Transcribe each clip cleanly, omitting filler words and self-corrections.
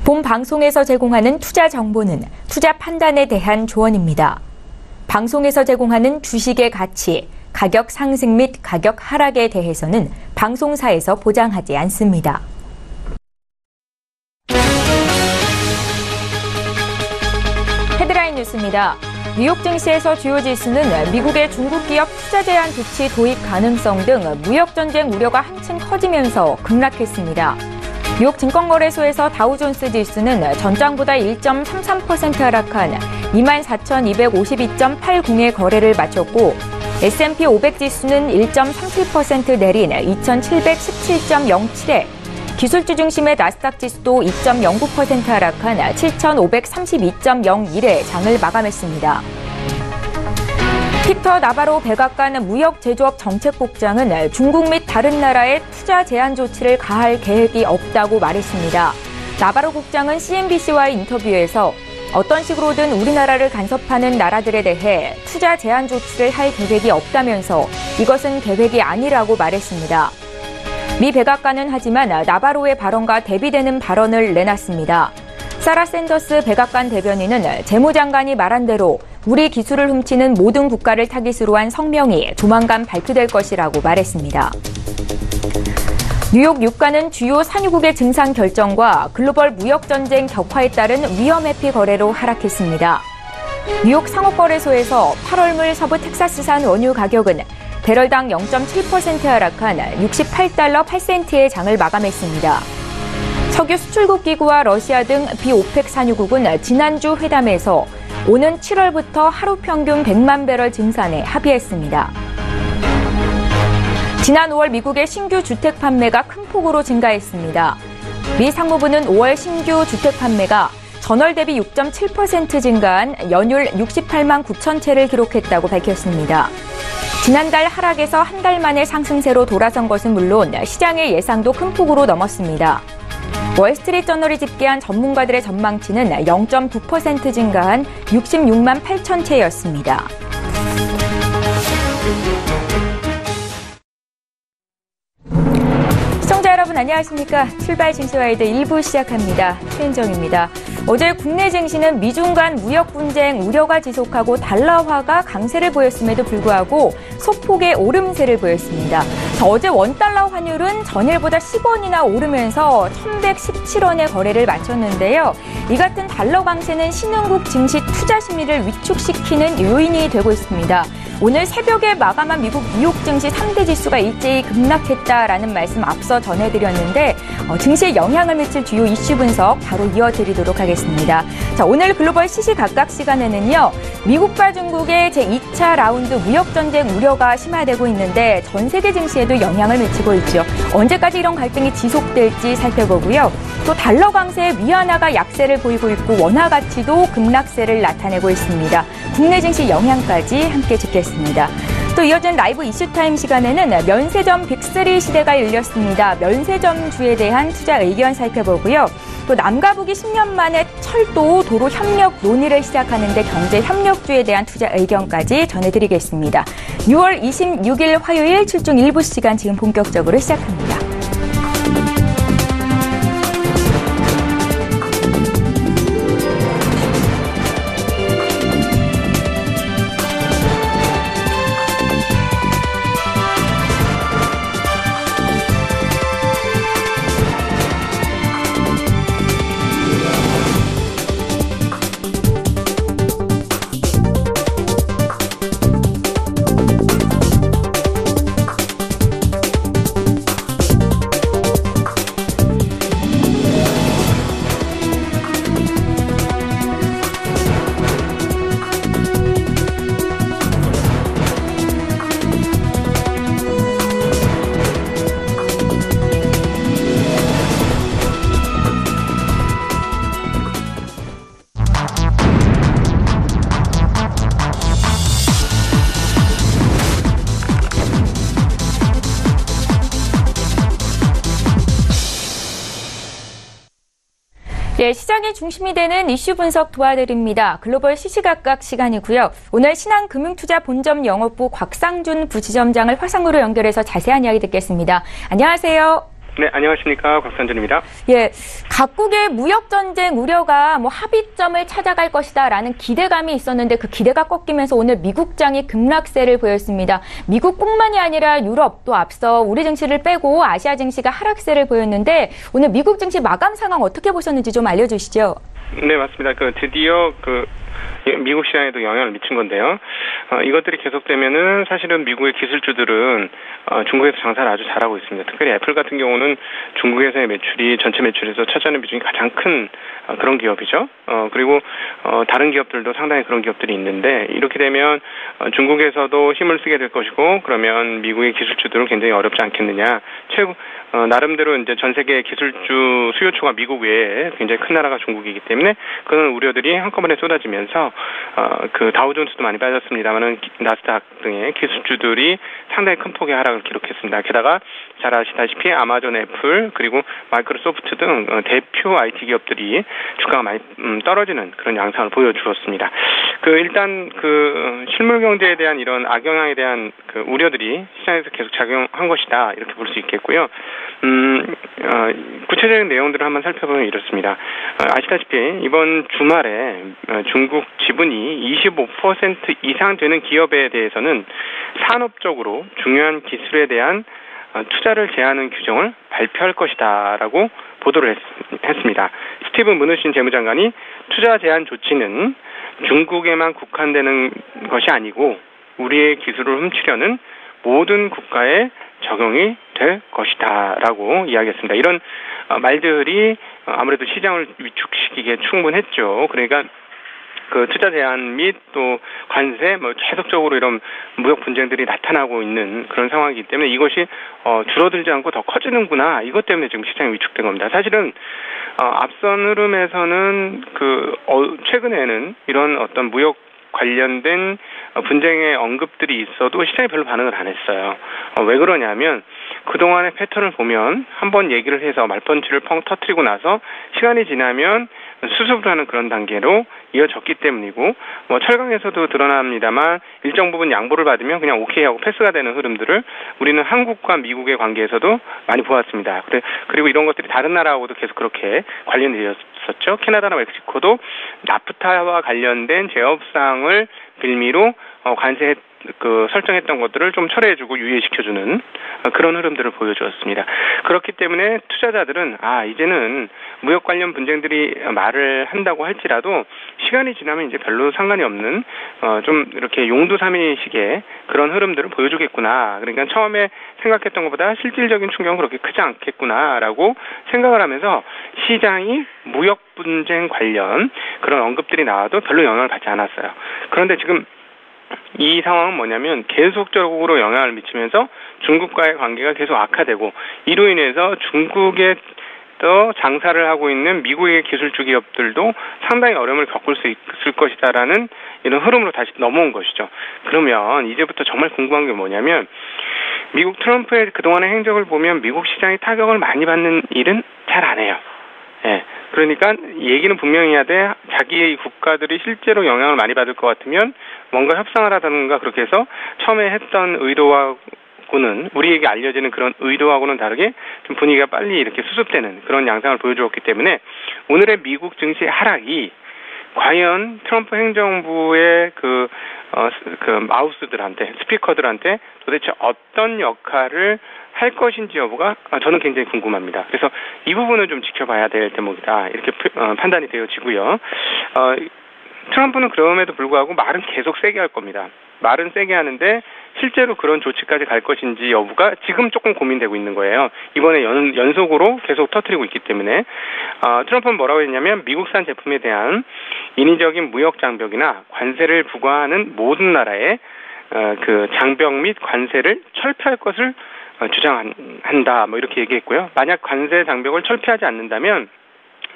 본 방송에서 제공하는 투자 정보는 투자 판단에 대한 조언입니다. 방송에서 제공하는 주식의 가치, 가격 상승 및 가격 하락에 대해서는 방송사에서 보장하지 않습니다. 헤드라인 뉴스입니다. 뉴욕 증시에서 주요 지수는 미국의 중국 기업 투자 제한 조치 도입 가능성 등 무역 전쟁 우려가 한층 커지면서 급락했습니다. 뉴욕 증권거래소에서 다우존스 지수는 전장보다 1.33% 하락한 24,252.80의 거래를 마쳤고 S&P 500 지수는 1.37% 내린 2,717.07에 기술주 중심의 나스닥 지수도 2.09% 하락한 7,532.01에 장을 마감했습니다. 피터 나바로 백악관 무역제조업 정책국장은 중국 및 다른 나라에 투자 제한 조치를 가할 계획이 없다고 말했습니다. 나바로 국장은 CNBC와의 인터뷰에서 어떤 식으로든 우리나라를 간섭하는 나라들에 대해 투자 제한 조치를 할 계획이 없다면서 이것은 계획이 아니라고 말했습니다. 미 백악관은 하지만 나바로의 발언과 대비되는 발언을 내놨습니다. 사라 샌더스 백악관 대변인은 재무장관이 말한 대로 우리 기술을 훔치는 모든 국가를 타깃으로 한 성명이 조만간 발표될 것이라고 말했습니다. 뉴욕 유가는 주요 산유국의 증상 결정과 글로벌 무역전쟁 격화에 따른 위험회피 거래로 하락했습니다. 뉴욕 상업거래소에서 8월물 서부 텍사스산 원유 가격은 배럴당 0.7% 하락한 68달러 8센트의 장을 마감했습니다. 석유 수출국 기구와 러시아 등 비오펙 산유국은 지난주 회담에서 오는 7월부터 하루 평균 100만 배럴 증산에 합의했습니다. 지난 5월 미국의 신규 주택 판매가 큰 폭으로 증가했습니다. 미 상무부는 5월 신규 주택 판매가 전월 대비 6.7% 증가한 연율 68만 9천 채를 기록했다고 밝혔습니다. 지난달 하락에서 한 달 만에 상승세로 돌아선 것은 물론 시장의 예상도 큰 폭으로 넘었습니다. 월스트리트저널이 집계한 전문가들의 전망치는 0.9% 증가한 66만 8천 채였습니다. 시청자 여러분 안녕하십니까? 출발 증시와이드 1부 시작합니다. 최은정입니다. 어제 국내 증시는 미중 간 무역 분쟁 우려가 지속하고 달러화가 강세를 보였음에도 불구하고 소폭의 오름세를 보였습니다. 어제 원달러 환율은 전일보다 10원이나 오르면서 1,117원의 거래를 마쳤는데요. 이 같은 달러 강세는 신흥국 증시 투자 심리를 위축시키는 요인이 되고 있습니다. 오늘 새벽에 마감한 미국 뉴욕 증시 3대 지수가 일제히 급락했다라는 말씀 앞서 전해드렸는데 증시에 영향을 미칠 주요 이슈 분석 바로 이어드리도록 하겠습니다. 자, 오늘 글로벌 시시각각 시간에는요. 미국과 중국의 제2차 라운드 무역전쟁 우려가 심화되고 있는데 전 세계 증시에도 영향을 미치고 있죠. 언제까지 이런 갈등이 지속될지 살펴보고요. 또 달러 강세에 위안화가 약세를 보이고 있고 원화 가치도 급락세를 나타내고 있습니다. 국내 증시 영향까지 함께 짚겠습니다. 또 이어진 라이브 이슈타임 시간에는 면세점 빅3 시대가 열렸습니다. 면세점주에 대한 투자 의견 살펴보고요. 또 남과 북이 10년 만에 철도, 도로 협력 논의를 시작하는데 경제 협력주에 대한 투자 의견까지 전해드리겠습니다. 6월 26일 화요일 출중 일부 시간 지금 본격적으로 시작합니다. 예, 시장의 중심이 되는 이슈 분석 도와드립니다. 글로벌 시시각각 시간이고요. 오늘 신한금융투자 본점 영업부 곽상준 부지점장을 화상으로 연결해서 자세한 이야기 듣겠습니다. 안녕하세요. 네, 안녕하십니까. 곽선준입니다. 예, 각국의 무역 전쟁 우려가 합의점을 찾아갈 것이다라는 기대감이 있었는데 그 기대가 꺾이면서 오늘 미국장이 급락세를 보였습니다. 미국뿐만이 아니라 유럽 또 앞서 우리 증시를 빼고 아시아 증시가 하락세를 보였는데 오늘 미국 증시 마감 상황 어떻게 보셨는지 좀 알려주시죠. 네, 맞습니다. 드디어 미국 시장에도 영향을 미친 건데요. 이것들이 계속되면은 사실은 미국의 기술주들은 중국에서 장사를 아주 잘하고 있습니다. 특별히 애플 같은 경우는 중국에서의 매출이 전체 매출에서 차지하는 비중이 가장 큰 그런 기업이죠. 그리고 다른 기업들도 상당히 그런 기업들이 있는데 이렇게 되면 중국에서도 힘을 쓰게 될 것이고 그러면 미국의 기술주들은 굉장히 어렵지 않겠느냐. 나름대로 이제 전 세계 기술주 수요처가 미국 외에 굉장히 큰 나라가 중국이기 때문에 그런 우려들이 한꺼번에 쏟아지면서 다우존스도 많이 빠졌습니다만은 나스닥 등의 기술주들이 상당히 큰 폭의 하락을 기록했습니다. 게다가 잘 아시다시피 아마존, 애플 그리고 마이크로소프트 등 대표 IT 기업들이 주가가 많이 떨어지는 그런 양상을 보여주었습니다. 일단 실물 경제에 대한 이런 악영향에 대한 우려들이 시장에서 계속 작용한 것이다 이렇게 볼 수 있겠고요. 구체적인 내용들을 한번 살펴보면 이렇습니다. 아시다시피 이번 주말에 중국 지분이 25% 이상 되는 기업에 대해서는 산업적으로 중요한 기술에 대한 투자를 제한하는 규정을 발표할 것이다라고 보도를 했습니다. 스티븐 무누신 재무장관이 투자 제한 조치는 중국에만 국한되는 것이 아니고 우리의 기술을 훔치려는 모든 국가에 적용이 될 것이다라고 이야기했습니다. 이런 말들이 아무래도 시장을 위축시키기에 충분했죠. 그러니까 투자 제한 및 또 관세, 계속적으로 이런 무역 분쟁들이 나타나고 있는 그런 상황이기 때문에 이것이 줄어들지 않고 더 커지는구나. 이것 때문에 지금 시장이 위축된 겁니다. 사실은 앞선 흐름에서는 최근에는 이런 어떤 무역 관련된 분쟁의 언급들이 있어도 시장이 별로 반응을 안 했어요. 왜 그러냐면 그동안의 패턴을 보면 한번 얘기를 해서 말펀치를 펑 터뜨리고 나서 시간이 지나면 수습을 하는 그런 단계로 이어졌기 때문이고 철강에서도 드러납니다만 일정 부분 양보를 받으면 그냥 오케이 하고 패스가 되는 흐름들을 우리는 한국과 미국의 관계에서도 많이 보았습니다. 그리고 이런 것들이 다른 나라하고도 계속 그렇게 관련되었었죠. 캐나다나 멕시코도 나프타와 관련된 제업사항을 빌미로 관세 설정했던 것들을 좀 철회해주고 유예시켜주는 그런 흐름들을 보여주었습니다. 그렇기 때문에 투자자들은 이제는 무역 관련 분쟁들이 말을 한다고 할지라도 시간이 지나면 이제 별로 상관이 없는 좀 이렇게 용두사미식의 그런 흐름들을 보여주겠구나. 그러니까 처음에 생각했던 것보다 실질적인 충격은 그렇게 크지 않겠구나라고 생각을 하면서 시장이 무역 분쟁 관련 그런 언급들이 나와도 별로 영향을 받지 않았어요. 그런데 지금 이 상황은 뭐냐면 계속적으로 영향을 미치면서 중국과의 관계가 계속 악화되고 이로 인해서 중국에 또 장사를 하고 있는 미국의 기술주 기업들도 상당히 어려움을 겪을 수 있을 것이다라는 이런 흐름으로 다시 넘어온 것이죠. 그러면 이제부터 정말 궁금한 게 뭐냐면 미국 트럼프의 그동안의 행적을 보면 미국 시장이 타격을 많이 받는 일은 잘 안 해요. 예. 그러니까 얘기는 분명히 해야 돼. 자기의 국가들이 실제로 영향을 많이 받을 것 같으면 뭔가 협상을 하다든가 그렇게 해서 처음에 했던 의도하고는 우리에게 알려지는 그런 의도하고는 다르게 좀 분위기가 빨리 이렇게 수습되는 그런 양상을 보여주었기 때문에 오늘의 미국 증시 하락이 과연 트럼프 행정부의 마우스들한테 스피커들한테 도대체 어떤 역할을 할 것인지 여부가 저는 굉장히 궁금합니다. 그래서 이 부분을 좀 지켜봐야 될 대목이다. 이렇게 판단이 되어지고요. 트럼프는 그럼에도 불구하고 말은 계속 세게 할 겁니다. 말은 세게 하는데 실제로 그런 조치까지 갈 것인지 여부가 지금 조금 고민되고 있는 거예요. 이번에 연속으로 계속 터뜨리고 있기 때문에 트럼프는 뭐라고 했냐면 미국산 제품에 대한 인위적인 무역 장벽이나 관세를 부과하는 모든 나라의 장벽 및 관세를 철폐할 것을 주장한다. 이렇게 얘기했고요. 만약 관세 장벽을 철폐하지 않는다면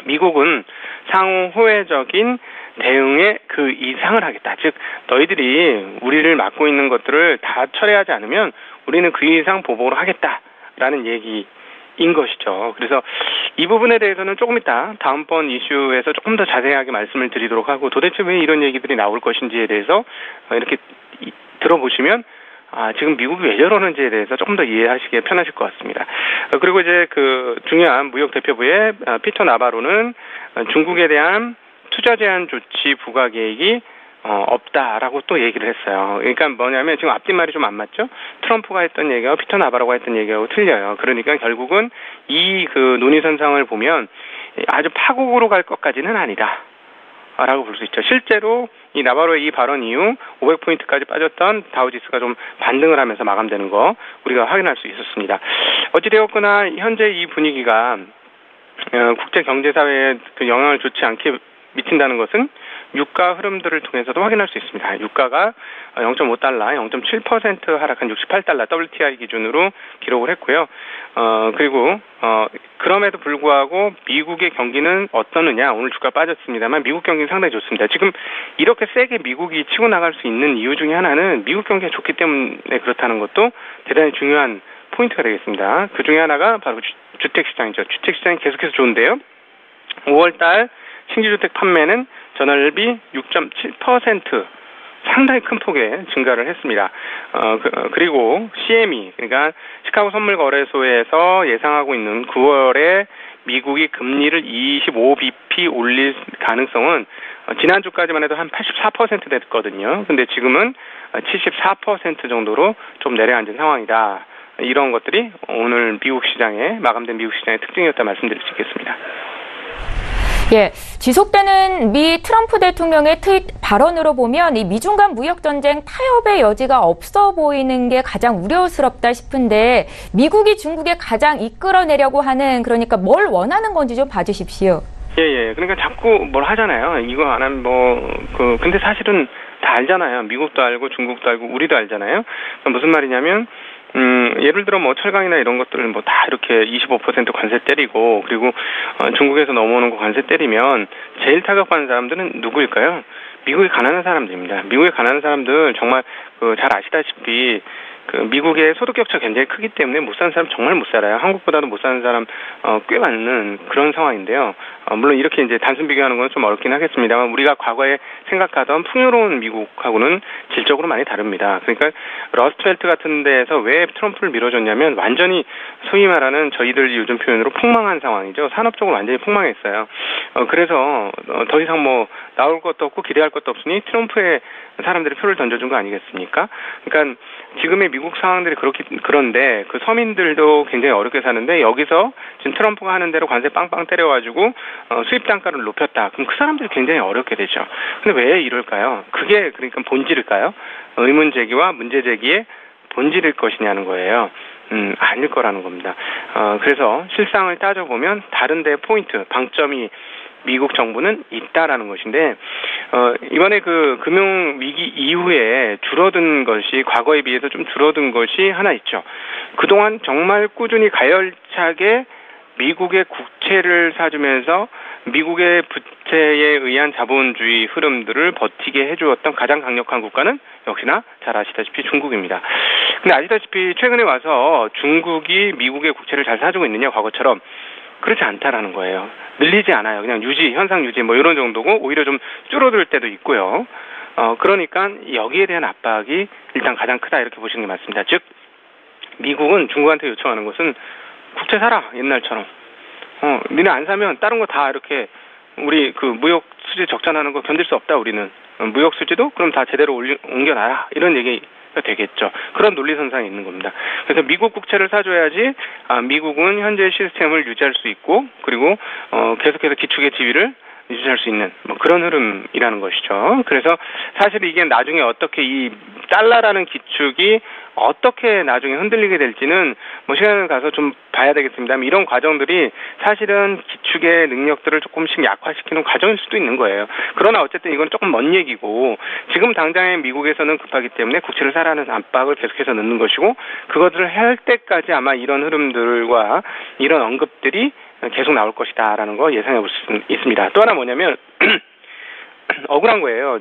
미국은 상호 호혜적인 대응에 그 이상을 하겠다. 즉 너희들이 우리를 막고 있는 것들을 다 철회하지 않으면 우리는 그 이상 보복을 하겠다라는 얘기인 것이죠. 그래서 이 부분에 대해서는 조금 이따 다음번 이슈에서 조금 더 자세하게 말씀을 드리도록 하고 도대체 왜 이런 얘기들이 나올 것인지에 대해서 이렇게 들어보시면 지금 미국이 왜 저러는지에 대해서 조금 더 이해하시기에 편하실 것 같습니다. 그리고 이제 그 중요한 무역 대표부의 피터 나바로는 중국에 대한 투자 제한 조치 부과 계획이 없다라고 또 얘기를 했어요. 그러니까 뭐냐면 지금 앞뒷말이 좀 안 맞죠? 트럼프가 했던 얘기하고 피터 나바로가 했던 얘기하고 틀려요. 그러니까 결국은 이 그 논의선상을 보면 아주 파국으로 갈 것까지는 아니다. 라고 볼 수 있죠. 실제로 이 나바로의 이 발언 이후 500포인트까지 빠졌던 다우지수가 좀 반등을 하면서 마감되는 거 우리가 확인할 수 있었습니다. 어찌되었거나 현재 이 분위기가 국제 경제사회에 그 영향을 좋지 않게 미친다는 것은 유가 흐름들을 통해서도 확인할 수 있습니다. 유가가 0.5달러, 0.7% 하락한 68달러 WTI 기준으로 기록을 했고요. 그리고 그럼에도 불구하고 미국의 경기는 어떠느냐? 오늘 주가 빠졌습니다만 미국 경기는 상당히 좋습니다. 지금 이렇게 세게 미국이 치고 나갈 수 있는 이유 중에 하나는 미국 경기가 좋기 때문에 그렇다는 것도 대단히 중요한 포인트가 되겠습니다. 그 중에 하나가 바로 주택시장이죠. 주택시장이 계속해서 좋은데요. 5월달 신규주택 판매는 전월 대비 6.7% 상당히 큰 폭의 증가를 했습니다. 그리고 CME, 그러니까 시카고 선물거래소에서 예상하고 있는 9월에 미국이 금리를 25bp 올릴 가능성은 지난주까지만 해도 한 84% 됐거든요. 근데 지금은 74% 정도로 좀 내려앉은 상황이다. 이런 것들이 오늘 미국 시장에 마감된 미국 시장의 특징이었다 말씀드릴 수 있겠습니다. 예, 지속되는 미 트럼프 대통령의 트윗 발언으로 보면 이 미중 간 무역 전쟁 타협의 여지가 없어 보이는 게 가장 우려스럽다 싶은데 미국이 중국에 가장 이끌어내려고 하는 그러니까 뭘 원하는 건지 좀 봐주십시오. 예. 그러니까 자꾸 뭘 하잖아요. 이거 안 하면 근데 사실은 다 알잖아요. 미국도 알고 중국도 알고 우리도 알잖아요. 무슨 말이냐면 예를 들어 철강이나 이런 것들을 다 이렇게 25% 관세 때리고 그리고 중국에서 넘어오는 거 관세 때리면 제일 타격받는 사람들은 누구일까요? 미국의 가난한 사람들입니다. 미국의 가난한 사람들 정말 잘 아시다시피 미국의 소득 격차 굉장히 크기 때문에 못 사는 사람 정말 못 살아요. 한국보다도 못 사는 사람 꽤 많은 그런 상황인데요. 물론 이렇게 이제 단순 비교하는 건 좀 어렵긴 하겠습니다만 우리가 과거에 생각하던 풍요로운 미국하고는 질적으로 많이 다릅니다. 그러니까 러스트벨트 같은 데에서 왜 트럼프를 밀어줬냐면 완전히 소위 말하는 저희들 요즘 표현으로 폭망한 상황이죠. 산업적으로 완전히 폭망했어요. 그래서 더 이상 나올 것도 없고 기대할 것도 없으니 트럼프의 사람들이 표를 던져준 거 아니겠습니까? 그러니까 지금의 미국 상황들이 그런데 그 서민들도 굉장히 어렵게 사는데 여기서 지금 트럼프가 하는 대로 관세 빵빵 때려가지고 수입 단가를 높였다. 그럼 그 사람들이 굉장히 어렵게 되죠. 근데 왜 이럴까요? 그게 그러니까 본질일까요? 의문 제기와 문제 제기의 본질일 것이냐는 거예요. 아닐 거라는 겁니다. 그래서 실상을 따져보면 다른 데 포인트, 방점이 미국 정부는 있다라는 것인데 이번에 그 금융 위기 이후에 줄어든 것이 과거에 비해서 좀 줄어든 것이 하나 있죠. 그동안 정말 꾸준히 가열차게 미국의 국채를 사주면서 미국의 부채에 의한 자본주의 흐름들을 버티게 해주었던 가장 강력한 국가는 역시나 잘 아시다시피 중국입니다. 근데 아시다시피 최근에 와서 중국이 미국의 국채를 잘 사주고 있느냐 과거처럼 그렇지 않다라는 거예요. 늘리지 않아요. 그냥 현상 유지 이런 정도고 오히려 좀 줄어들 때도 있고요. 그러니까 여기에 대한 압박이 일단 가장 크다 이렇게 보시는 게 맞습니다. 즉 미국은 중국한테 요청하는 것은 국채 사라 옛날처럼. 니네 안 사면 다른 거 다 이렇게 우리 무역 수지 적자나는 거 견딜 수 없다 우리는. 무역 수지도 그럼 다 제대로 옮겨놔라 이런 얘기가 되겠죠. 그런 논리선상이 있는 겁니다. 그래서 미국 국채를 사줘야지 미국은 현재 시스템을 유지할 수 있고 그리고 계속해서 기축의 지위를 유지할 수 있는 그런 흐름이라는 것이죠. 그래서 사실 이게 나중에 어떻게 이 달러라는 기축이 어떻게 나중에 흔들리게 될지는 시간을 가서 좀 봐야 되겠습니다. 이런 과정들이 사실은 기축의 능력들을 조금씩 약화시키는 과정일 수도 있는 거예요. 그러나 어쨌든 이건 조금 먼 얘기고 지금 당장에 미국에서는 급하기 때문에 국채를 사라는 압박을 계속해서 넣는 것이고 그것들을 할 때까지 아마 이런 흐름들과 이런 언급들이 계속 나올 것이다라는 거 예상해 볼 수 있습니다. 또 하나 뭐냐면 억울한 거예요.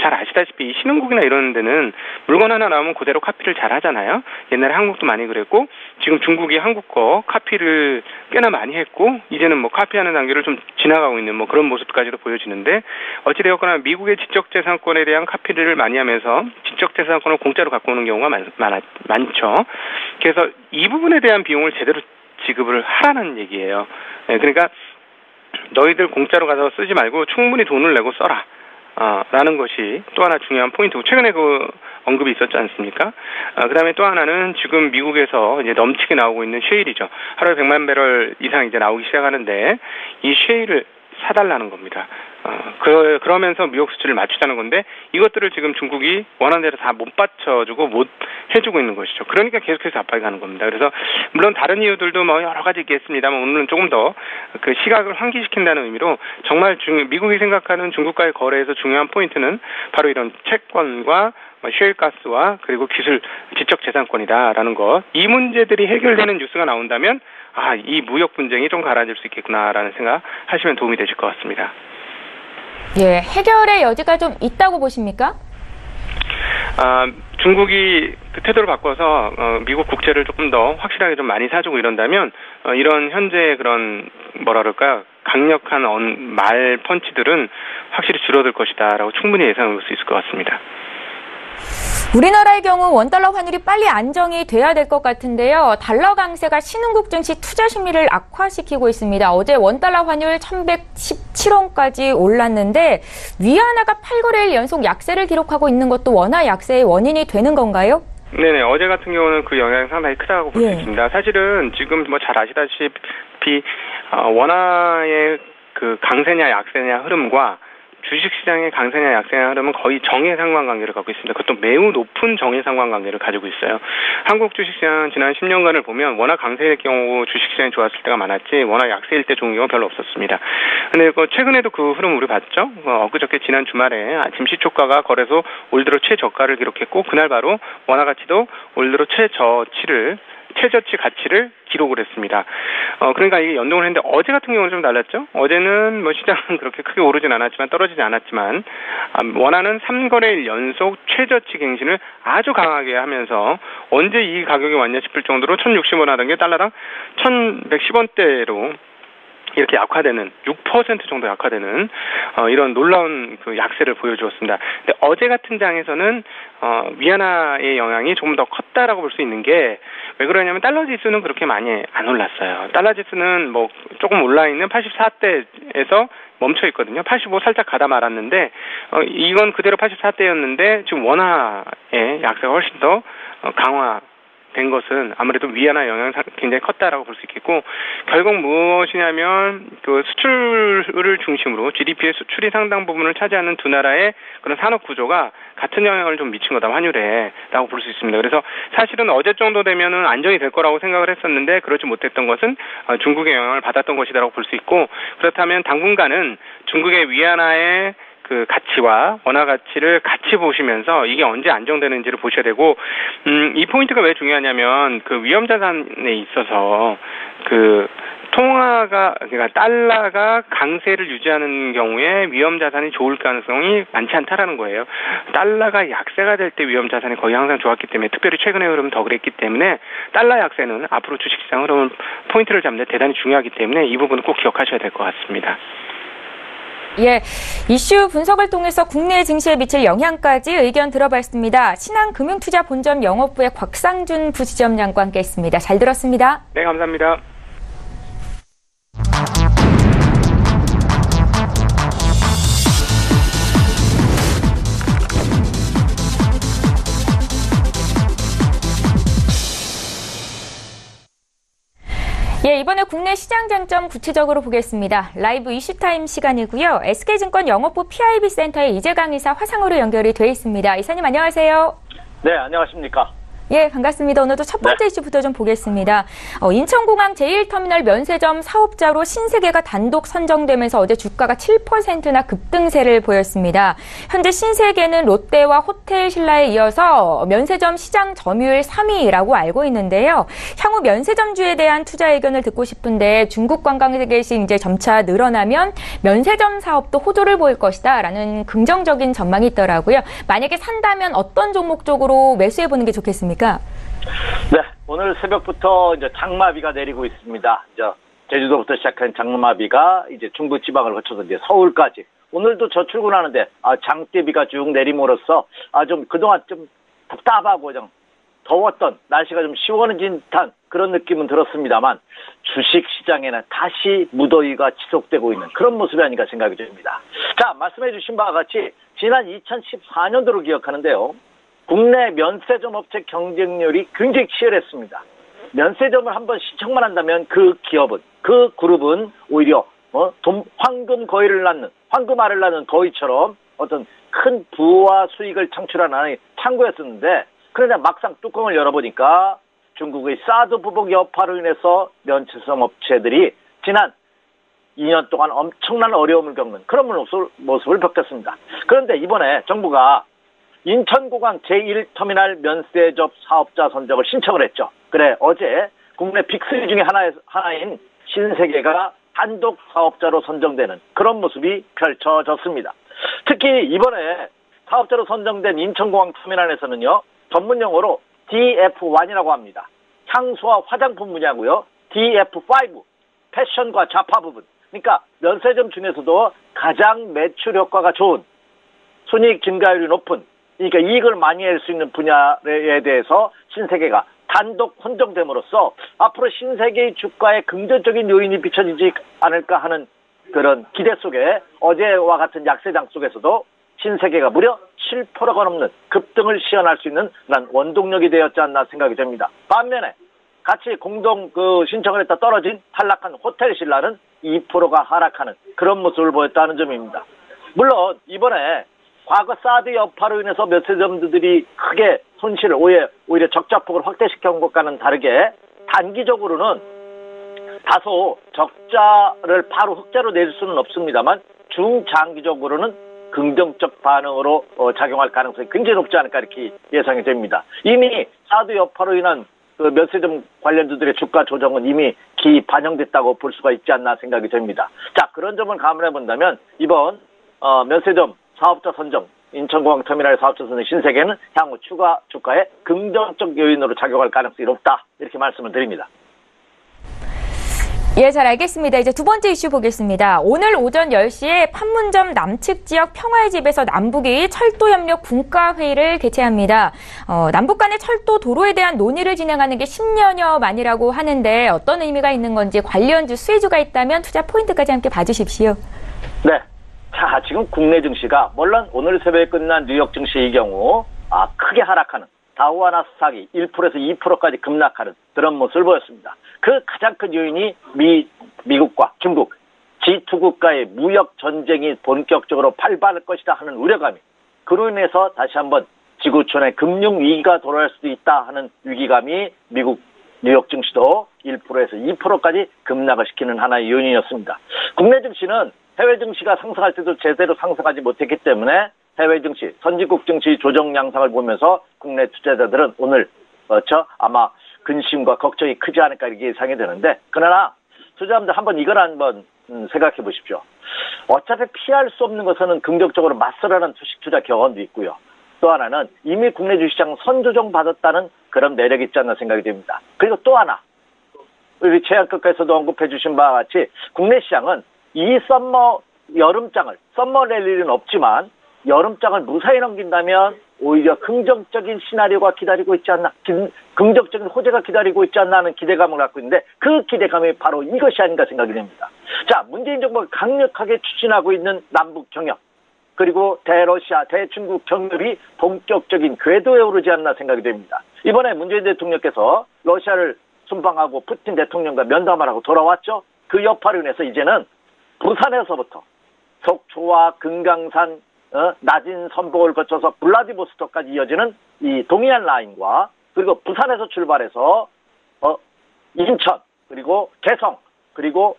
잘 아시다시피 신흥국이나 이런 데는 물건 하나 나오면 그대로 카피를 잘 하잖아요. 옛날에 한국도 많이 그랬고, 지금 중국이 한국 거 카피를 꽤나 많이 했고, 이제는 뭐 카피하는 단계를 좀 지나가고 있는 뭐 그런 모습까지도 보여지는데, 어찌되었거나 미국의 지적재산권에 대한 카피를 많이 하면서 지적재산권을 공짜로 갖고 오는 경우가 많죠. 그래서 이 부분에 대한 비용을 제대로 지급을 하라는 얘기예요. 네, 그러니까 너희들 공짜로 가서 쓰지 말고 충분히 돈을 내고 써라. 라는 것이 또 하나 중요한 포인트고, 최근에 언급이 있었지 않습니까? 그 다음에 또 하나는 지금 미국에서 이제 넘치게 나오고 있는 셰일이죠. 하루에 100만 배럴 이상 이제 나오기 시작하는데, 이 셰일을 사달라는 겁니다. 그러면서 미국 수출을 맞추자는 건데, 이것들을 지금 중국이 원하는 대로 다 못 받쳐주고 못 해주고 있는 것이죠. 그러니까 계속해서 압박이 가는 겁니다. 그래서 물론 다른 이유들도 뭐 여러 가지 있겠습니다만, 오늘은 조금 더 그 시각을 환기시킨다는 의미로 정말 미국이 생각하는 중국과의 거래에서 중요한 포인트는 바로 이런 채권과 셰일가스와 그리고 기술 지적재산권이다라는 것. 이 문제들이 해결되는 뉴스가 나온다면 이 무역 분쟁이 좀 가라앉을 수 있겠구나라는 생각 하시면 도움이 되실 것 같습니다. 예, 해결의 여지가 좀 있다고 보십니까? 중국이 그 태도를 바꿔서 미국 국채를 조금 더 확실하게 좀 많이 사주고 이런다면 이런 현재 그런 강력한 말 펀치들은 확실히 줄어들 것이다라고 충분히 예상해 볼 수 있을 것 같습니다. 우리나라의 경우 원달러 환율이 빨리 안정이 돼야 될 것 같은데요. 달러 강세가 신흥국 증시 투자 심리를 악화시키고 있습니다. 어제 원달러 환율 1117원까지 올랐는데, 위안화가 8거래일 연속 약세를 기록하고 있는 것도 원화 약세의 원인이 되는 건가요? 네네, 어제 같은 경우는 그 영향이 상당히 크다고 볼 수 있습니다. 사실은 지금 뭐 잘 아시다시피 원화의 그 강세냐 약세냐 흐름과 주식시장의 강세냐 약세냐 흐름은 거의 정의 상관관계를 갖고 있습니다. 그것도 매우 높은 정의 상관관계를 가지고 있어요. 한국 주식시장은 지난 10년간을 보면 워낙 강세일 경우 주식시장이 좋았을 때가 많았지, 워낙 약세일 때 좋은 경우가 별로 없었습니다. 근데 최근에도 그 흐름 우리 봤죠? 엊그저께 지난 주말에 아침 시초가가 거래소 올 들어 최저가를 기록했고, 그날 바로 원화 가치도 올 들어 최저치 가치를 기록을 했습니다. 그러니까 이게 연동을 했는데, 어제 같은 경우는 좀 달랐죠? 어제는 뭐 시장은 그렇게 크게 오르진 않았지만 떨어지지 않았지만, 원화는 3거래일 연속 최저치 갱신을 아주 강하게 하면서 언제 이 가격이 왔냐 싶을 정도로 1,060원 하던 게 달러당 1,110원대로 이렇게 약화되는, 6% 정도 약화되는 이런 놀라운 그 약세를 보여주었습니다. 근데 어제 같은 장에서는 위안화의 영향이 조금 더 컸다라고 볼 수 있는 게, 왜 그러냐면 달러 지수는 그렇게 많이 안 올랐어요. 달러 지수는 뭐 조금 올라 있는 84대에서 멈춰 있거든요. 85 살짝 가다 말았는데, 이건 그대로 84대였는데 지금 원화의 약세가 훨씬 더 강화된 것은 아무래도 위안화 영향이 굉장히 컸다라고 볼 수 있겠고, 결국 무엇이냐면 그 수출을 중심으로 GDP의 수출이 상당 부분을 차지하는 두 나라의 그런 산업 구조가 같은 영향을 좀 미친 거다, 환율에라고 볼 수 있습니다. 그래서 사실은 어제 정도 되면은 안정이 될 거라고 생각을 했었는데, 그렇지 못했던 것은 중국의 영향을 받았던 것이다라고 볼 수 있고, 그렇다면 당분간은 중국의 위안화의 그 가치와 원화 가치를 같이 보시면서 이게 언제 안정되는지를 보셔야 되고, 이 포인트가 왜 중요하냐면, 그 위험자산에 있어서 그 그러니까 달러가 강세를 유지하는 경우에 위험자산이 좋을 가능성이 많지 않다라는 거예요. 달러가 약세가 될 때 위험자산이 거의 항상 좋았기 때문에, 특별히 최근의 흐름은 더 그랬기 때문에 달러 약세는 앞으로 주식시장 흐름을 포인트를 잡는 데 대단히 중요하기 때문에 이 부분은 꼭 기억하셔야 될 것 같습니다. 예, 이슈 분석을 통해서 국내 증시에 미칠 영향까지 의견 들어봤습니다. 신한금융투자본점 영업부의 곽상준 부지점장과 함께했습니다. 잘 들었습니다. 네, 감사합니다. 예, 이번에 국내 시장 장점 구체적으로 보겠습니다. 라이브 이슈타임 시간이고요. SK증권 영업부 PIB센터의 이재강 이사 화상으로 연결이 돼 있습니다. 이사님 안녕하세요. 네, 안녕하십니까. 예, 반갑습니다. 오늘도 첫 번째 이슈부터 좀 보겠습니다. 인천공항 제1터미널 면세점 사업자로 신세계가 단독 선정되면서 어제 주가가 7%나 급등세를 보였습니다. 현재 신세계는 롯데와 호텔신라에 이어서 면세점 시장 점유율 3위라고 알고 있는데요. 향후 면세점주에 대한 투자 의견을 듣고 싶은데 중국 관광객이 이제 점차 늘어나면 면세점 사업도 호조를 보일 것이다라는 긍정적인 전망이 있더라고요. 만약에 산다면 어떤 종목 쪽으로 매수해보는 게 좋겠습니까? 네, 오늘 새벽부터 이제 장마비가 내리고 있습니다. 이제 제주도부터 시작한 장마비가 이제 중부 지방을 거쳐서 이제 서울까지. 오늘도 저 출근하는데 장대비가 쭉 내림으로써 좀 그동안 좀 답답하고 좀 더웠던 날씨가 좀 시원해진 듯한 그런 느낌은 들었습니다만 주식 시장에는 다시 무더위가 지속되고 있는 그런 모습이 아닌가 생각이 듭니다. 자, 말씀해 주신 바와 같이 지난 2014년도를 기억하는데요. 국내 면세점 업체 경쟁률이 굉장히 치열했습니다. 면세점을 한번 신청만 한다면 그 기업은, 그 그룹은 오히려 황금알을 낳는 거위처럼 어떤 큰 부와 수익을 창출하는 하나의 창구였었는데, 그러나 막상 뚜껑을 열어보니까 중국의 사드 보복 여파로 인해서 면세점 업체들이 지난 2년 동안 엄청난 어려움을 겪는 그런 모습을 겪었습니다. 그런데 이번에 정부가 인천공항 제1터미널 면세점 사업자 선정을 신청을 했죠. 그래, 어제 국내 빅3 중에 하나인 신세계가 단독 사업자로 선정되는 그런 모습이 펼쳐졌습니다. 특히 이번에 사업자로 선정된 인천공항 터미널에서는요, 전문용어로 DF1이라고 합니다. 향수와 화장품 분야고요. DF5, 패션과 잡화 부분. 그러니까 면세점 중에서도 가장 매출 효과가 좋은, 순이익 증가율이 높은, 그러니까 이익을 많이 낼 수 있는 분야에 대해서 신세계가 단독 선정됨으로써 앞으로 신세계의 주가에 긍정적인 요인이 비춰지지 않을까 하는 그런 기대 속에 어제와 같은 약세장 속에서도 신세계가 무려 7%가 넘는 급등을 시현할 수 있는 원동력이 되었지 않나 생각이 됩니다. 반면에 같이 공동 신청을 했다 떨어진 탈락한 호텔신라는 2%가 하락하는 그런 모습을 보였다는 점입니다. 물론 이번에 과거 사드 여파로 인해서 면세점들이 크게 손실을 오히려 적자폭을 확대시켜온 것과는 다르게 단기적으로는 다소 적자를 바로 흑자로 낼 수는 없습니다만 중장기적으로는 긍정적 반응으로 작용할 가능성이 굉장히 높지 않을까 이렇게 예상이 됩니다. 이미 사드 여파로 인한 그 면세점 관련주들의 주가 조정은 이미 반영됐다고 볼 수가 있지 않나 생각이 됩니다. 자, 그런 점을 감안해 본다면 이번 면세점 사업자 선정, 인천공항 터미널 사업자 선정 신세계는 향후 추가 주가에 긍정적 요인으로 작용할 가능성이 높다. 이렇게 말씀을 드립니다. 예, 잘 알겠습니다. 이제 두 번째 이슈 보겠습니다. 오늘 오전 10시에 판문점 남측 지역 평화의 집에서 남북이 철도협력 분과회의를 개최합니다. 남북 간의 철도 도로에 대한 논의를 진행하는 게 10년여 만이라고 하는데 어떤 의미가 있는 건지 관련주 수혜주가 있다면 투자 포인트까지 함께 봐주십시오. 네. 자, 지금 국내 증시가 물론 오늘 새벽에 끝난 뉴욕 증시의 경우 크게 하락하는 다우와 나스닥이 1%에서 2%까지 급락하는 그런 모습을 보였습니다. 그 가장 큰 요인이 미국과 중국 G2국가의 무역 전쟁이 본격적으로 발발할 것이다 하는 우려감이, 그로 인해서 다시 한번 지구촌의 금융 위기가 돌아올 수도 있다 하는 위기감이 미국 뉴욕 증시도 1%에서 2%까지 급락을 시키는 하나의 요인이었습니다. 국내 증시는 해외 증시가 상승할 때도 제대로 상승하지 못했기 때문에 해외 증시, 선진국 증시 조정 양상을 보면서 국내 투자자들은 오늘 아마 근심과 걱정이 크지 않을까 이렇게 예상이 되는데, 그러나 투자자분들 이걸 한번 생각해 보십시오. 어차피 피할 수 없는 것은 긍정적으로 맞서라는 주식 투자 경험도 있고요. 또 하나는 이미 국내 주식시장 선조정 받았다는 그런 매력이 있지 않나 생각이 됩니다. 그리고 또 하나, 우리 최양끝께서도 언급해 주신 바와 같이 국내 시장은 이 썸머 랠리는 없지만 여름장을 무사히 넘긴다면 오히려 긍정적인 시나리오가 기다리고 있지 않나, 긍정적인 호재가 기다리고 있지 않나 하는 기대감을 갖고 있는데 그 기대감이 바로 이것이 아닌가 생각이 됩니다. 자, 문재인 정부가 강력하게 추진하고 있는 남북 경협, 그리고 대러시아, 대중국 경협이 본격적인 궤도에 오르지 않나 생각이 됩니다. 이번에 문재인 대통령께서 러시아를 순방하고 푸틴 대통령과 면담을 하고 돌아왔죠. 그 여파로 인해서 이제는 부산에서부터 속초와 금강산, 낮은 선복을 거쳐서 블라디보스토크까지 이어지는 이 동해안 라인과 그리고 부산에서 출발해서 인천, 그리고 개성, 그리고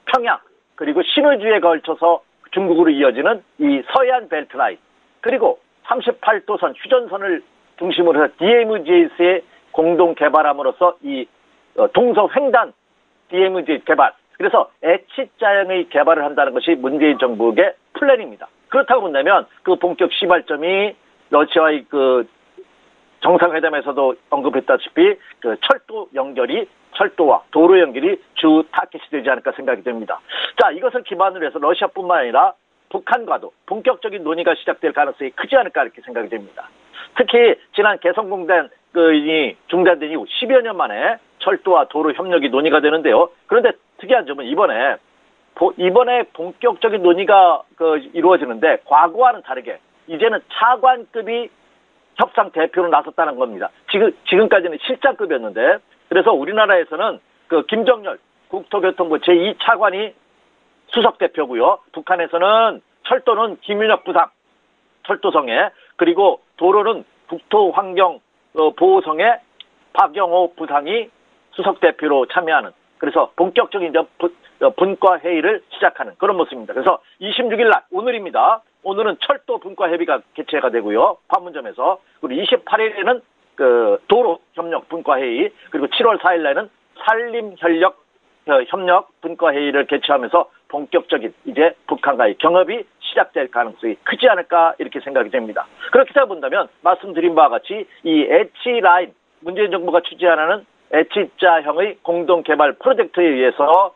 평양, 그리고 신의주에 걸쳐서 중국으로 이어지는 이 서해안 벨트라인, 그리고 38도선 휴전선을 중심으로 해서 DMZ의 공동 개발함으로써 이 동서횡단 DMZ 개발, 그래서 H자형의 개발을 한다는 것이 문재인 정부의 플랜입니다. 그렇다고 본다면 그 본격 시발점이 러시아의 그 정상회담에서도 언급했다시피 그 철도와 도로 연결이 주 타깃이 되지 않을까 생각이 됩니다. 자, 이것을 기반으로 해서 러시아뿐만 아니라 북한과도 본격적인 논의가 시작될 가능성이 크지 않을까 이렇게 생각이 됩니다. 특히 지난 개성공단이 중단된 이후 10여 년 만에 철도와 도로 협력이 논의가 되는데요. 그런데 특이한 점은 이번에 본격적인 논의가 이루어지는데 과거와는 다르게 이제는 차관급이 협상 대표로 나섰다는 겁니다. 지금까지는 실장급이었는데, 그래서 우리나라에서는 그 김정열 국토교통부 제2차관이 수석 대표고요. 북한에서는 철도는 김윤혁 부상 철도성에, 그리고 도로는 국토환경보호성에 박영호 부상이 수석 대표로 참여하는, 그래서 본격적인 분과 회의를 시작하는 그런 모습입니다. 그래서 26일 날 오늘입니다. 오늘은 철도 분과 협의가 개최가 되고요. 판문점에서. 그리고 28일에는 그 도로 협력 분과 회의, 그리고 7월 4일 날에는 산림 협력 분과 회의를 개최하면서 본격적인 이제 북한과의 경협이 시작될 가능성이 크지 않을까 이렇게 생각이 됩니다. 그렇게 생각본다면 말씀드린 바와 같이 이 H라인, 문재인 정부가 추진하는 H자형의 공동개발 프로젝트에 의해서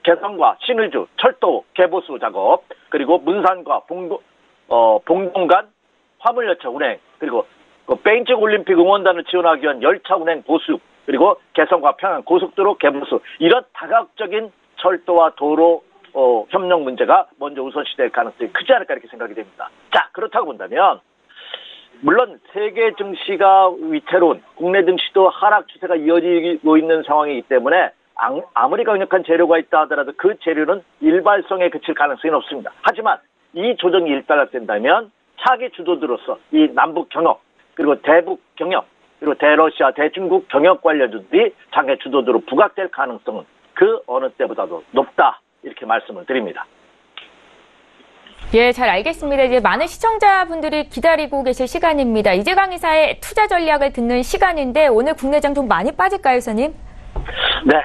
개성과 신의주 철도 개보수 작업, 그리고 문산과 봉동 간 화물열차 운행, 그리고 베이징 올림픽 응원단을 지원하기 위한 열차 운행 보수, 그리고 개성과 평양 고속도로 개보수, 이런 다각적인 철도와 도로 협력 문제가 먼저 우선시될 가능성이 크지 않을까 이렇게 생각이 됩니다. 자, 그렇다고 본다면 물론 세계 증시가 위태로운, 국내 증시도 하락 추세가 이어지고 있는 상황이기 때문에 아무리 강력한 재료가 있다 하더라도 그 재료는 일발성에 그칠 가능성이 높습니다. 하지만 이 조정이 일단락된다면 차기 주도들로서 이 남북 경협, 그리고 대북 경협, 그리고 대러시아, 대중국 경협 관련주들이 장애 주도주로 부각될 가능성은 그 어느 때보다도 높다, 이렇게 말씀을 드립니다. 예, 잘 알겠습니다. 이제 많은 시청자분들이 기다리고 계실 시간입니다. 이재강 이사의 투자 전략을 듣는 시간인데 오늘 국내장 좀 많이 빠질까요, 선생님? 네,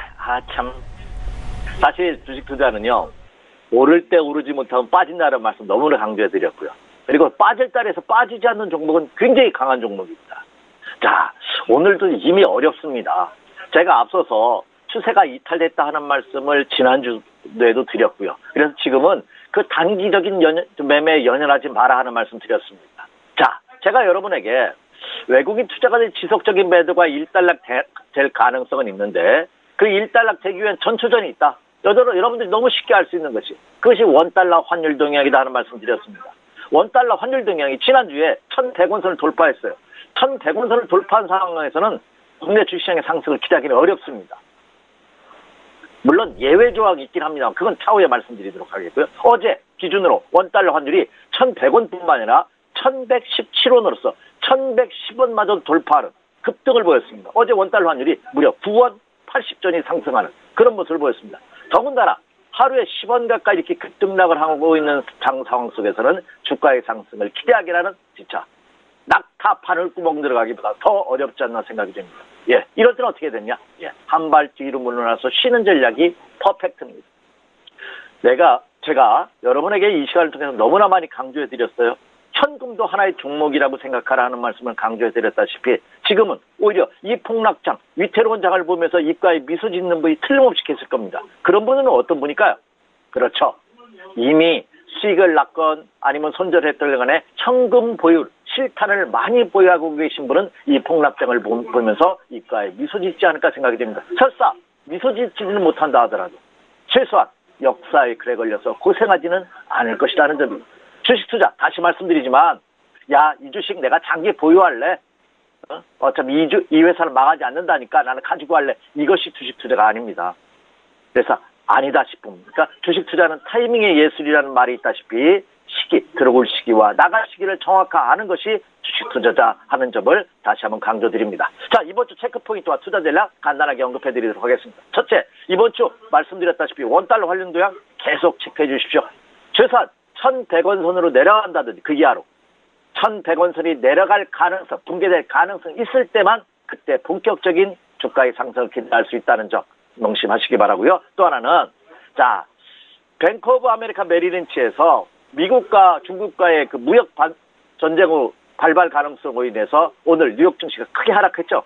참. 사실 주식 투자는요, 오를 때 오르지 못하면 빠진다는 말씀 너무나 강조해드렸고요. 그리고 빠질 달에서 빠지지 않는 종목은 굉장히 강한 종목입니다. 자, 오늘도 이미 어렵습니다. 제가 앞서서 추세가 이탈됐다 하는 말씀을 지난주에도 드렸고요. 그래서 지금은 그 단기적인 매매에 연연하지 마라 하는 말씀 드렸습니다. 자, 제가 여러분에게 외국인 투자가의 지속적인 매도가 일단락 될 가능성은 있는데 그 일단락 되기 위한 전초전이 있다. 여러분들이 너무 쉽게 알 수 있는 그것이 원달러 환율 동향이다 하는 말씀 드렸습니다. 원달러 환율 동향이 지난주에 1,100원선을 돌파했어요. 1,100원선을 돌파한 상황에서는 국내 주식시장의 상승을 기대하기는 어렵습니다. 물론 예외 조항이 있긴 합니다만 그건 차후에 말씀드리도록 하겠고요. 어제 기준으로 원달러 환율이 1,100원뿐만 아니라 1,117원으로서 1,110원마저 돌파하는 급등을 보였습니다. 어제 원달러 환율이 무려 9원 80전이 상승하는 그런 모습을 보였습니다. 더군다나 하루에 10원 가까이 이렇게 급등락을 하고 있는 상황 속에서는 주가의 상승을 기대하기라는 진짜 낙타 바늘 구멍 들어가기보다 더 어렵지 않나 생각이 됩니다. 예, 이럴 때는 어떻게 됐냐? 예, 한 발 뒤로 물러나서 쉬는 전략이 퍼펙트입니다. 제가 여러분에게 이 시간을 통해서 너무나 많이 강조해드렸어요. 현금도 하나의 종목이라고 생각하라 하는 말씀을 강조해드렸다시피 지금은 오히려 이 폭락장, 위태로운 장을 보면서 입가에 미소 짓는 분이 틀림없이 계실 겁니다. 그런 분은 어떤 분일까요? 그렇죠. 이미 수익을 났건 아니면 손절했던 간에 현금 보유, 실탄을 많이 보유하고 계신 분은 이 폭락장을 보면서 입가에 미소 짓지 않을까 생각이 됩니다. 설사 미소 짓지는 못한다 하더라도 최소한 역사의 글에 걸려서 고생하지는 않을 것이라는 점입니다. 주식 투자 다시 말씀드리지만 야, 이 주식 내가 장기 보유할래? 어차피 이 회사를 망하지 않는다니까 나는 가지고 할래. 이것이 주식 투자가 아닙니다. 그래서 아니다 싶으면 그러니까 주식 투자는 타이밍의 예술이라는 말이 있다시피 시기, 들어올 시기와 나갈 시기를 정확히 아는 것이 주식 투자자 하는 점을 다시 한번 강조드립니다. 자, 이번 주 체크 포인트와 투자 전략 간단하게 언급해드리도록 하겠습니다. 첫째, 이번 주 말씀드렸다시피 원달러 환율 도약 계속 체크해 주십시오. 최소한 1,100원 선으로 내려간다든지 그 이하로 1,100원 선이 내려갈 가능성, 붕괴될 가능성 있을 때만 그때 본격적인 주가의 상승을 기대할 수 있다는 점 명심하시기 바라고요. 또 하나는 자, 뱅크 오브 아메리카 메리린치에서 미국과 중국과의 그 무역 전쟁 후 발발 가능성으로 인해서 오늘 뉴욕 증시가 크게 하락했죠.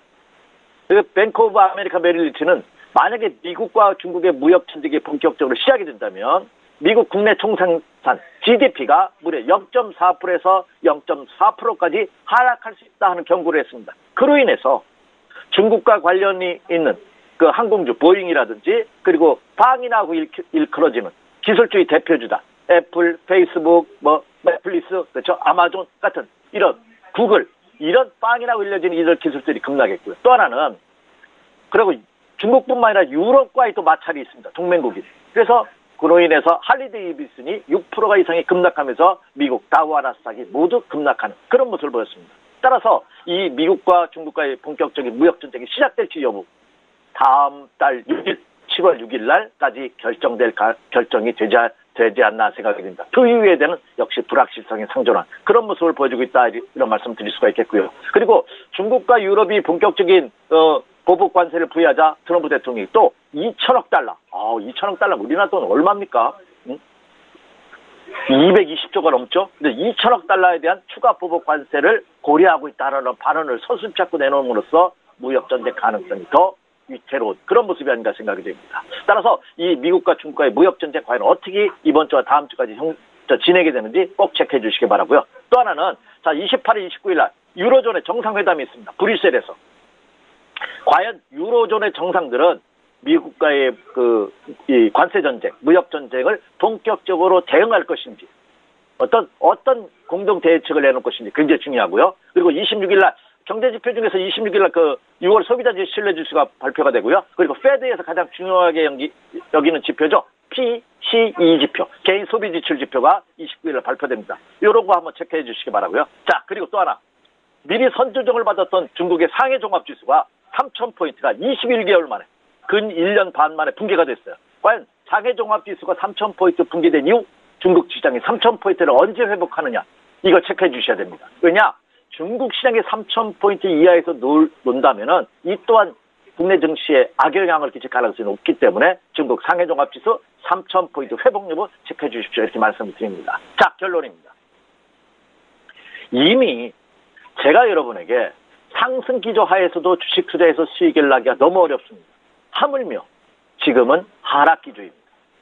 그 뱅크 오브 아메리카 메리린치는 만약에 미국과 중국의 무역 전쟁이 본격적으로 시작이 된다면 미국 국내 총생산 GDP가 무려 0.4%에서 0.4%까지 하락할 수 있다 하는 경고를 했습니다. 그로 인해서 중국과 관련이 있는 그 항공주 보잉이라든지 그리고 방인하고 일컬어지는 기술주의 대표주다. 애플, 페이스북, 넷플릭스, 그렇죠? 아마존 같은 이런 구글 이런 빵이라고 일려지는 이들 기술들이 급락했고요. 또 하나는 그리고 중국뿐만 아니라 유럽과의 또 마찰이 있습니다. 동맹국이. 그래서 그로 인해서 할리데이비슨이 6%가 이상이 급락하면서 미국 다우와 나스닥이 모두 급락하는 그런 모습을 보였습니다. 따라서 이 미국과 중국과의 본격적인 무역 전쟁이 시작될지 여부 다음 달 6일 7월 6일 날까지 결정이 되지 않나 생각이 듭니다. 그 이후에는 역시 불확실성이 상존한 그런 모습을 보여주고 있다 이런 말씀 드릴 수가 있겠고요. 그리고 중국과 유럽이 본격적인 보복 관세를 부여하자 트럼프 대통령이 또 2천억 달러 2천억 달러 우리나라 돈 얼마입니까? 220조가 넘죠. 근데 2천억 달러에 대한 추가 보복 관세를 고려하고 있다는 발언을 서슴지 않고 내놓음으로써 무역 전쟁 가능성이 더 위태로운 그런 모습이 아닌가 생각이 됩니다. 따라서 이 미국과 중국과의 무역 전쟁 과연 어떻게 이번 주와 다음 주까지 진행이 되는지 꼭 체크해 주시기 바라고요. 또 하나는 자 28일, 29일 날 유로존의 정상회담이 있습니다. 브뤼셀에서. 과연 유로존의 정상들은 미국과의 이 관세 전쟁, 무역 전쟁을 본격적으로 대응할 것인지 어떤 공동 대책을 내놓을 것인지 굉장히 중요하고요. 그리고 26일 날 경제지표 중에서 26일 날 6월 소비자지 신뢰지수가 발표가 되고요. 그리고 페드에서 가장 중요하게 여기는 지표죠. PCE 지표, 개인 소비 지출 지표가 29일 날 발표됩니다. 이런 거 한번 체크해 주시기 바라고요. 자, 그리고 또 하나. 미리 선조정을 받았던 중국의 상해 종합지수가 3,000포인트가 21개월 만에 근 1년 반 만에 붕괴가 됐어요. 과연 상해 종합지수가 3,000포인트 붕괴된 이후 중국 시장이 3,000포인트를 언제 회복하느냐 이걸 체크해 주셔야 됩니다. 왜냐? 중국 시장이 3,000포인트 이하에서 논다면은 이 또한 국내 증시에 악영향을 끼칠 가능성이 높기 때문에 중국 상해 종합지수 3,000포인트 회복 여부 체크해 주십시오. 이렇게 말씀을 드립니다. 자, 결론입니다. 이미 제가 여러분에게 상승 기조 하에서도 주식 투자에서 수익을 나기가 너무 어렵습니다. 하물며 지금은 하락 기조입니다.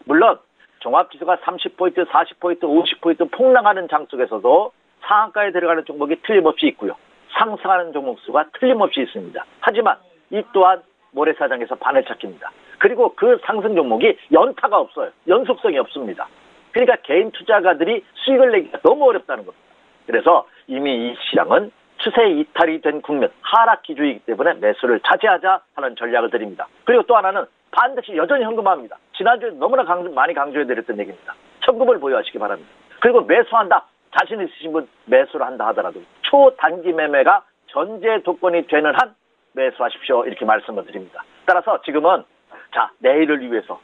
물론 종합지수가 30포인트, 40포인트, 50포인트 폭락하는 장 속에서도 상한가에 들어가는 종목이 틀림없이 있고요. 상승하는 종목 수가 틀림없이 있습니다. 하지만 이 또한 모래사장에서 바늘 찾기입니다. 그리고 그 상승 종목이 연타가 없어요. 연속성이 없습니다. 그러니까 개인 투자가들이 수익을 내기가 너무 어렵다는 겁니다. 그래서 이미 이 시장은 추세 이탈이 된 국면, 하락 기조이기 때문에 매수를 자제하자 하는 전략을 드립니다. 그리고 또 하나는 반드시 여전히 현금화합니다. 지난주에 너무나 많이 강조해드렸던 얘기입니다. 현금을 보유하시기 바랍니다. 그리고 매수한다. 자신 있으신 분 매수를 한다 하더라도 초단기 매매가 전제 조건이 되는 한 매수하십시오. 이렇게 말씀을 드립니다. 따라서 지금은 자 내일을 위해서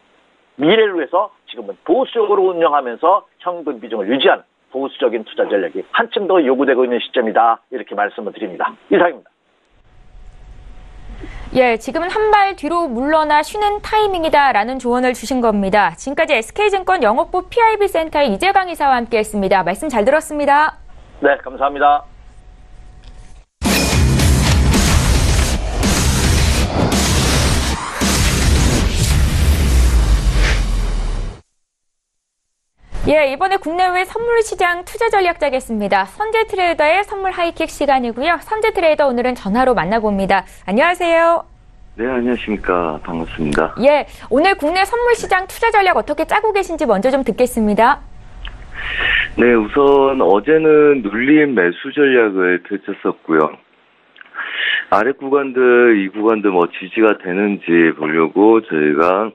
미래를 위해서 지금은 보수적으로 운영하면서 현금 비중을 유지하는 보수적인 투자 전략이 한층 더 요구되고 있는 시점이다. 이렇게 말씀을 드립니다. 이상입니다. 예, 지금은 한 발 뒤로 물러나 쉬는 타이밍이다라는 조언을 주신 겁니다. 지금까지 SK증권 영업부 PIB 센터의 이재강 이사와 함께했습니다. 말씀 잘 들었습니다. 네, 감사합니다. 예, 이번에 국내외 선물 시장 투자 전략 짜겠습니다. 선재 트레이더의 선물 하이킥 시간이고요. 선재 트레이더 오늘은 전화로 만나봅니다. 안녕하세요. 네, 안녕하십니까. 반갑습니다. 예, 오늘 국내 선물 시장 투자 전략 어떻게 짜고 계신지 먼저 좀 듣겠습니다. 네, 우선 어제는 눌림 매수 전략을 펼쳤었고요. 아래 구간들, 이 구간들 지지가 되는지 보려고 저희가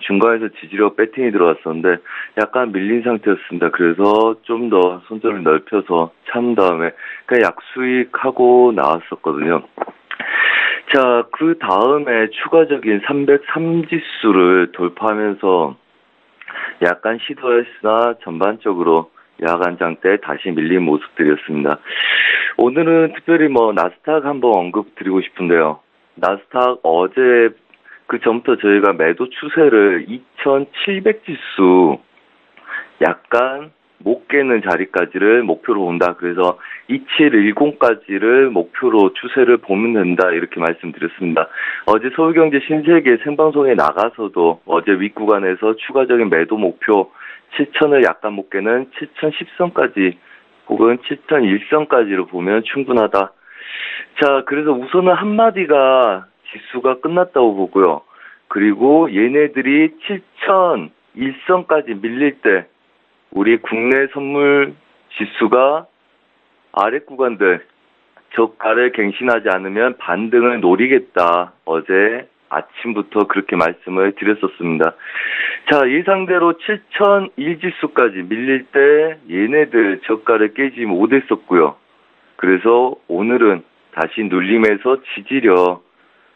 중간에서 지지력 배팅이 들어왔었는데 약간 밀린 상태였습니다. 그래서 좀 더 손절을 넓혀서 참 다음에 그냥 약수익하고 나왔었거든요. 자, 그 다음에 추가적인 303지수를 돌파하면서 약간 시도했으나 전반적으로 야간장 때 다시 밀린 모습들이었습니다. 오늘은 특별히 나스닥 한번 언급드리고 싶은데요. 나스닥 어제 그 전부터 저희가 매도 추세를 2700지수 약간 못 깨는 자리까지를 목표로 본다. 그래서 2710까지를 목표로 추세를 보면 된다. 이렇게 말씀드렸습니다. 어제 서울경제 신세계 생방송에 나가서도 어제 윗구간에서 추가적인 매도 목표 7000을 약간 못 깨는 7010선까지 혹은 7001선까지로 보면 충분하다. 자, 그래서 우선은 한마디가 지수가 끝났다고 보고요. 그리고 얘네들이 7001선까지 밀릴 때 우리 국내 선물 지수가 아래 구간들 저가를 갱신하지 않으면 반등을 노리겠다. 어제 아침부터 그렇게 말씀을 드렸었습니다. 자, 예상대로 7001지수까지 밀릴 때 얘네들 저가를 깨지 못했었고요. 그래서 오늘은 다시 눌림에서 지지력,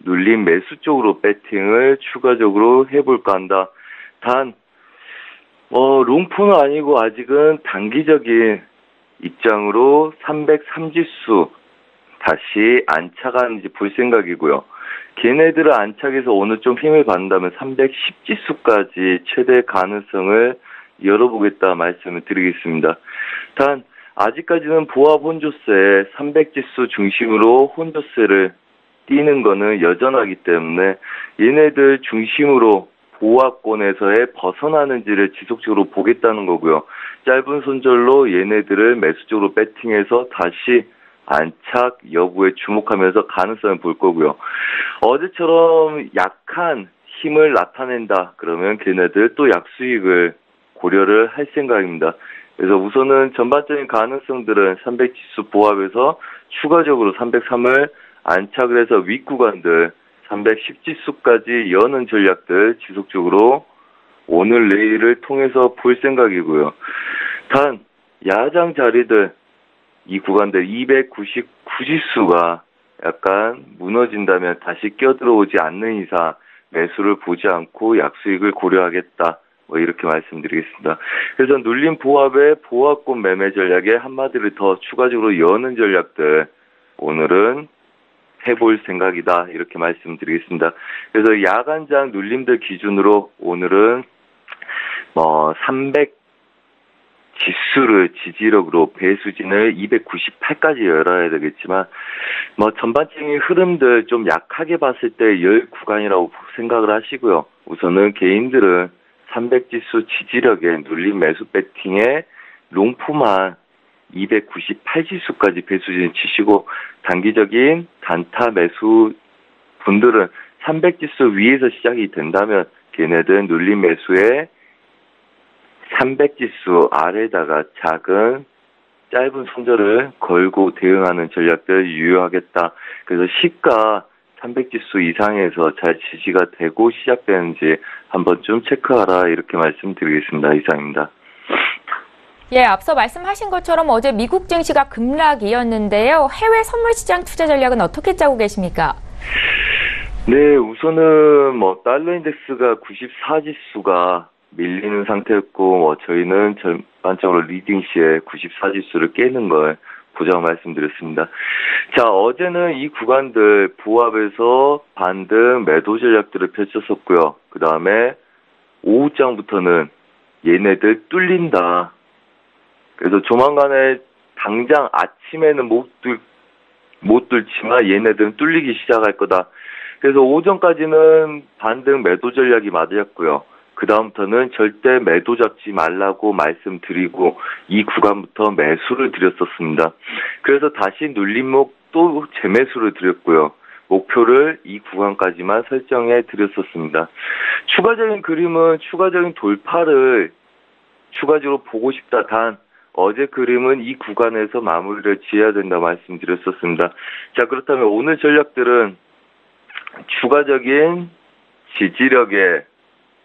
눌림 매수 쪽으로 배팅을 추가적으로 해볼까 한다. 단 롱포는 아니고 아직은 단기적인 입장으로 303지수 다시 안착하는지 볼 생각이고요. 걔네들을 안착해서 오늘 좀 힘을 받는다면 310지수까지 최대 가능성을 열어보겠다 말씀을 드리겠습니다. 단 아직까지는 보합 혼조세 300지수 중심으로 혼조세를 띄는 거는 여전하기 때문에 얘네들 중심으로 보합권에서의 벗어나는지를 지속적으로 보겠다는 거고요. 짧은 손절로 얘네들을 매수적으로 배팅해서 다시 안착 여부에 주목하면서 가능성을 볼 거고요. 어제처럼 약한 힘을 나타낸다. 그러면 걔네들 또 약수익을 고려를 할 생각입니다. 그래서 우선은 전반적인 가능성들은 300지수 보합에서 추가적으로 303을 안착을 해서 윗구간들 310지수까지 여는 전략들 지속적으로 오늘 내일을 통해서 볼 생각이고요. 단 야장 자리들 이 구간들 299지수가 약간 무너진다면 다시 껴들어오지 않는 이상 매수를 보지 않고 약수익을 고려하겠다. 이렇게 말씀드리겠습니다. 그래서 눌림 보합의 보합권 매매 전략에 한마디를 더 추가적으로 여는 전략들 오늘은 해볼 생각이다. 이렇게 말씀드리겠습니다. 그래서 야간장 눌림들 기준으로 오늘은 300 지수를 지지력으로 배수진을 298까지 열어야 되겠지만 전반적인 흐름들 좀 약하게 봤을 때 열 구간이라고 생각을 하시고요. 우선은 개인들은 300지수 지지력에 눌림 매수 배팅에 롱포만 298지수까지 배수진 치시고 단기적인 단타 매수 분들은 300지수 위에서 시작이 된다면 걔네들은 눌림 매수에 300지수 아래다가 작은 짧은 손절을 걸고 대응하는 전략들 유효하겠다. 그래서 시가 300지수 이상에서 잘 지지가 되고 시작되는지 한번 좀 체크하라 이렇게 말씀드리겠습니다. 이상입니다. 예, 앞서 말씀하신 것처럼 어제 미국 증시가 급락이었는데요. 해외 선물 시장 투자 전략은 어떻게 짜고 계십니까? 네, 우선은 달러 인덱스가 94지수가 밀리는 상태였고 저희는 전반적으로 리딩 시에 94지수를 깨는 걸 보자고 말씀드렸습니다. 자, 어제는 이 구간들 보합에서 반등 매도 전략들을 펼쳤었고요. 그 다음에 오후장부터는 얘네들 뚫린다. 그래서 조만간에 당장 아침에는 못 뚫지만 얘네들은 뚫리기 시작할 거다. 그래서 오전까지는 반등 매도 전략이 맞았고요. 그 다음부터는 절대 매도 잡지 말라고 말씀드리고 이 구간부터 매수를 드렸었습니다. 그래서 다시 눌림목 또 재매수를 드렸고요. 목표를 이 구간까지만 설정해 드렸었습니다. 추가적인 그림은 추가적인 돌파를 추가적으로 보고 싶다. 단 어제 그림은 이 구간에서 마무리를 지어야 된다 말씀드렸었습니다. 자, 그렇다면 오늘 전략들은 추가적인 지지력에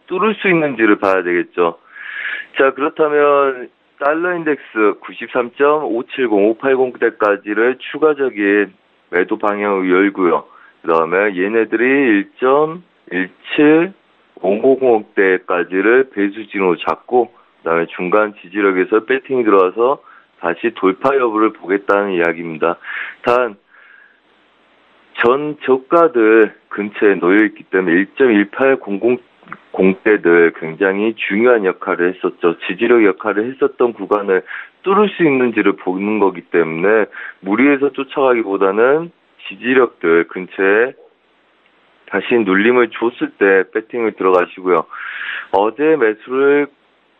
뚫을 수 있는지를 봐야 되겠죠. 자, 그렇다면 달러 인덱스 93.570, 580대까지를 추가적인 매도 방향으로 열고요. 그 다음에 얘네들이 1.17050대까지를 배수진으로 잡고, 그 다음에 중간 지지력에서 배팅이 들어와서 다시 돌파 여부를 보겠다는 이야기입니다. 단, 전 저가들 근처에 놓여있기 때문에 1.180대들 굉장히 중요한 역할을 했었죠. 지지력 역할을 했었던 구간을 뚫을 수 있는지를 보는 거기 때문에 무리해서 쫓아가기보다는 지지력들 근처에 다시 눌림을 줬을 때 배팅을 들어가시고요. 어제 매수를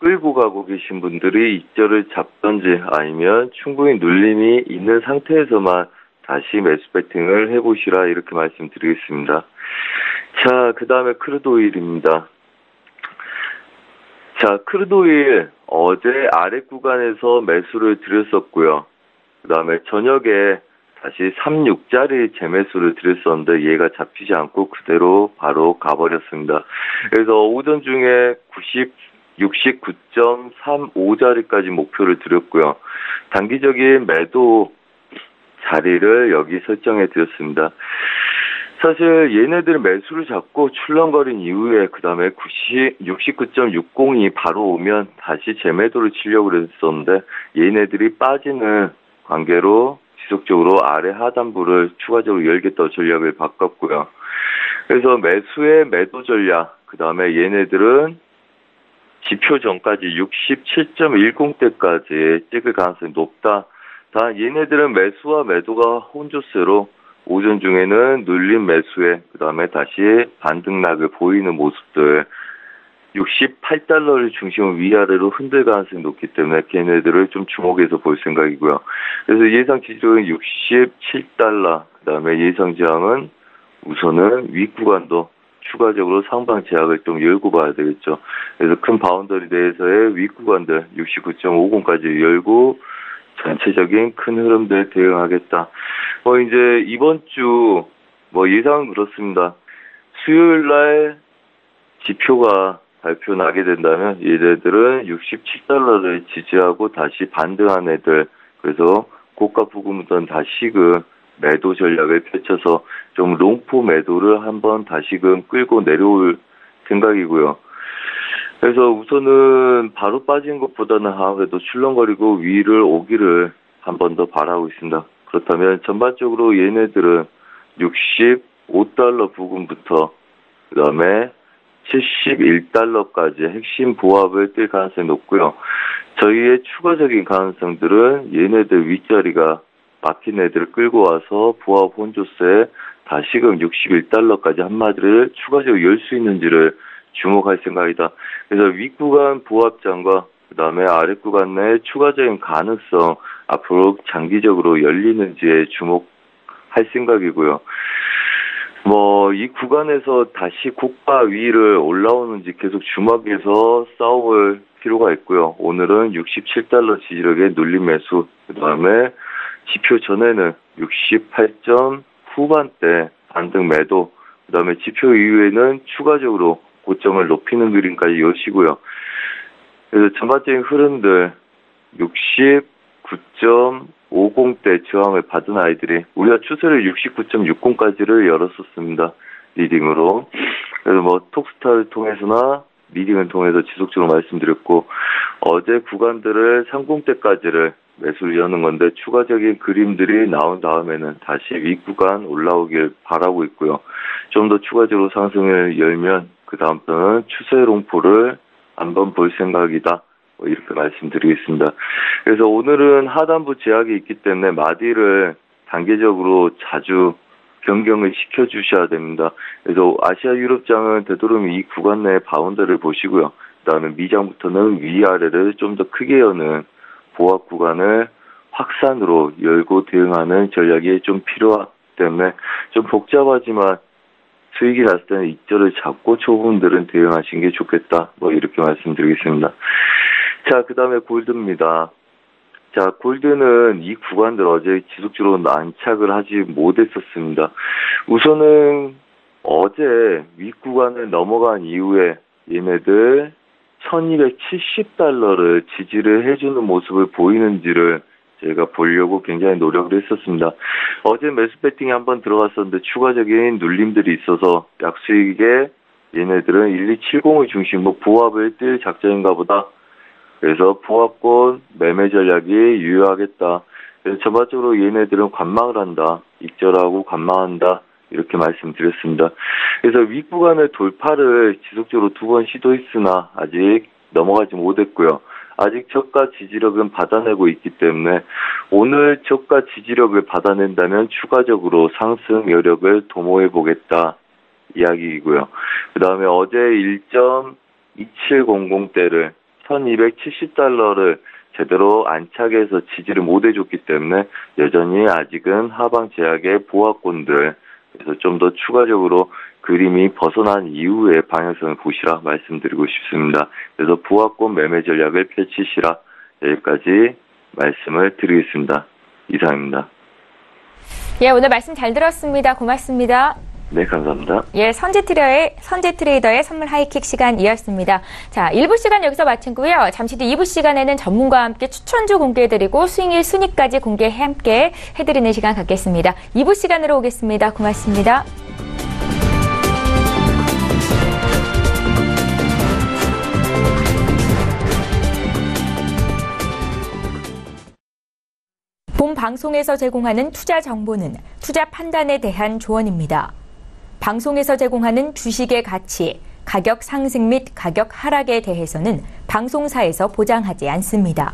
끌고 가고 계신 분들이 입절을 잡던지 아니면 충분히 눌림이 있는 상태에서만 다시 매수 배팅을 해보시라 이렇게 말씀드리겠습니다. 자, 그 다음에 크루드 오일입니다. 자, 크루드 오일 어제 아래 구간에서 매수를 드렸었고요. 그 다음에 저녁에 다시 36짜리 재매수를 드렸었는데 얘가 잡히지 않고 그대로 바로 가버렸습니다. 그래서 오전 중에 69.35짜리까지 목표를 드렸고요. 단기적인 매도 자리를 여기 설정해 드렸습니다. 사실 얘네들 매수를 잡고 출렁거린 이후에 그 다음에 69.60이 바로 오면 다시 재매도를 치려고 그랬었는데 얘네들이 빠지는 관계로 지속적으로 아래 하단부를 추가적으로 열겠다고 전략을 바꿨고요. 그래서 매수의 매도 전략, 그 다음에 얘네들은 지표 전까지 67.10대까지 찍을 가능성이 높다. 단 얘네들은 매수와 매도가 혼조세로 오전 중에는 눌림 매수에 그 다음에 다시 반등락을 보이는 모습들 68달러를 중심으로 위아래로 흔들 가능성이 높기 때문에 걔네들을 좀 주목해서 볼 생각이고요. 그래서 예상 지지력은 67달러, 그 다음에 예상 저항은 우선은 윗구간도 추가적으로 상방 제약을 좀 열고 봐야 되겠죠. 그래서 큰 바운더리 내에서의 윗구간들 69.50까지 열고 전체적인 큰 흐름들 대응하겠다. 이제 이번 주 예상은 그렇습니다. 수요일 날 지표가 발표 나게 된다면 얘네들은 67달러를 지지하고 다시 반등한 애들, 그래서 고가 부근부터는 다시금 매도 전략을 펼쳐서 좀 롱포 매도를 한번 다시금 끌고 내려올 생각이고요. 그래서 우선은 바로 빠진 것보다는 아무래도 출렁거리고 위를 오기를 한 번 더 바라고 있습니다. 그렇다면 전반적으로 얘네들은 65달러 부근부터 그 다음에 71달러까지 핵심 보합을 뛸 가능성이 높고요. 저희의 추가적인 가능성들은 얘네들 윗자리가 막힌 애들을 끌고 와서 보합 혼조세 다시금 61달러까지 한마디를 추가적으로 열 수 있는지를 주목할 생각이다. 그래서 윗구간 보합장과 그 다음에 아랫구간 내 추가적인 가능성 앞으로 장기적으로 열리는지에 주목할 생각이고요. 이 구간에서 다시 고가 위를 올라오는지 계속 주목해서 싸워볼 필요가 있고요. 오늘은 67달러 지지력의 눌림 매수, 그 다음에 지표 전에는 68점 후반대 반등 매도, 그 다음에 지표 이후에는 추가적으로 고점을 높이는 그림까지 여시고요. 그래서 전반적인 흐름들 69.50대 저항을 받은 아이들이 우리가 추세를 69.60까지를 열었었습니다. 리딩으로. 그래서 톡스타를 통해서나 리딩을 통해서 지속적으로 말씀드렸고 어제 구간들을 30대까지를 매수를 여는 건데 추가적인 그림들이 나온 다음에는 다시 윗구간 올라오길 바라고 있고요. 좀 더 추가적으로 상승을 열면 그 다음부터는 추세 롱포를 한번 볼 생각이다. 이렇게 말씀드리겠습니다. 그래서 오늘은 하단부 제약이 있기 때문에 마디를 단계적으로 자주 변경을 시켜주셔야 됩니다. 그래서 아시아 유럽장은 되도록이면 이 구간 내의 바운더를 보시고요. 그 다음에 미장부터는 위아래를 좀 더 크게 여는 보합 구간을 확산으로 열고 대응하는 전략이 좀 필요하기 때문에 좀 복잡하지만 수익이 났을 때는 입절을 잡고 초분들은 대응하시는 게 좋겠다. 이렇게 말씀드리겠습니다. 자, 그 다음에 골드입니다. 자, 골드는 이 구간들 어제 지속적으로 안착을 하지 못했었습니다. 우선은 어제 윗구간을 넘어간 이후에 얘네들 1270달러를 지지를 해주는 모습을 보이는지를 저희가 보려고 굉장히 노력을 했었습니다. 어제 매수 배팅이 한번 들어갔었는데 추가적인 눌림들이 있어서 약수익에 얘네들은 1270을 중심으로 보합을 뛸 작전인가 보다. 그래서 보합권 매매 전략이 유효하겠다. 그래서 전반적으로 얘네들은 관망을 한다. 익절하고 관망한다. 이렇게 말씀드렸습니다. 그래서 윗구간의 돌파를 지속적으로 2번 시도했으나 아직 넘어가지 못했고요. 아직 저가 지지력은 받아내고 있기 때문에 오늘 저가 지지력을 받아낸다면 추가적으로 상승 여력을 도모해 보겠다 이야기이고요. 그 다음에 어제 1.2700대를 1270달러를 제대로 안착해서 지지를 못 해줬기 때문에 여전히 아직은 하방 제약의 보합권들, 그래서 좀 더 추가적으로 그림이 벗어난 이후에 방향성을 보시라 말씀드리고 싶습니다. 그래서 보합권 매매 전략을 펼치시라, 여기까지 말씀을 드리겠습니다. 이상입니다. 예, 오늘 말씀 잘 들었습니다. 고맙습니다. 네, 감사합니다. 예, 선제 트레이더의 선물 하이킥 시간이었습니다. 자, 1부 시간 여기서 마치고요. 잠시 뒤 2부 시간에는 전문가와 함께 추천주 공개해드리고 수익률 순위까지 함께 해드리는 시간 갖겠습니다. 2부 시간으로 오겠습니다. 고맙습니다. 본 방송에서 제공하는 투자 정보는 투자 판단에 대한 조언입니다. 방송에서 제공하는 주식의 가치, 가격 상승 및 가격 하락에 대해서는 방송사에서 보장하지 않습니다.